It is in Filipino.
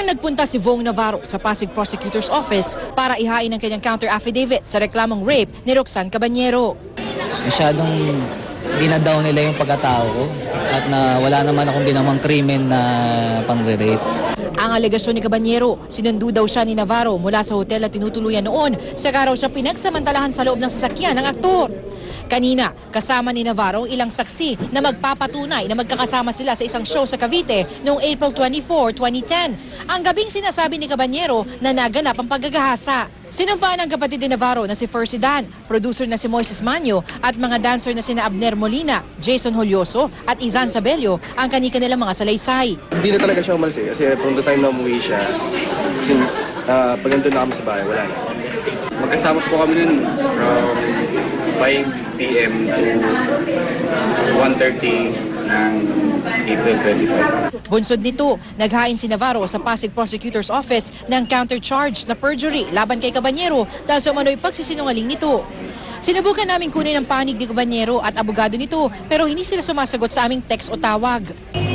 nagpunta si Vong Navarro sa Pasig Prosecutor's Office para ihain ang kanyang counter affidavit sa reklamong rape ni Roxanne Cabanyero. Masyadong dinadaw nila yung pagkatao ko at na wala naman akong ginawang krimen na pang-rape. Ang alegasyon ni Cabanyero, sinundo daw siya ni Navarro mula sa hotel na tinutuluyan noon, saka raw siya pinagsamantalahan sa loob ng sasakyan ng aktor. Kanina, kasama ni Navarro ilang saksi na magpapatunay na magkakasama sila sa isang show sa Cavite noong April 24, 2010. Ang gabing sinasabi ni Cabanyero na naganap ang paggagahasa. Sinumpaan ng kapatid ni Navarro na si Fercy Dan, producer na si Moises Manyo at mga dancer na sina Abner Molina, Jason Holyoso at Izan Sabello ang kanilang mga salaysay. Hindi na talaga siya umalis kasi from the time na umuwi siya, since pag nandun na kami sa bahay, wala na. Magkasama po kami nun from 5 p.m. to 1:30 ng April 25. Bunsod nito, naghain si Navarro sa Pasig Prosecutor's Office ng counter-charge na perjury laban kay Cabanyero dahil sa umano'y pagsisinungaling nito. Sinubukan namin kunin ang panig ni Cabanyero at abogado nito pero hindi sila sumasagot sa aming text o tawag.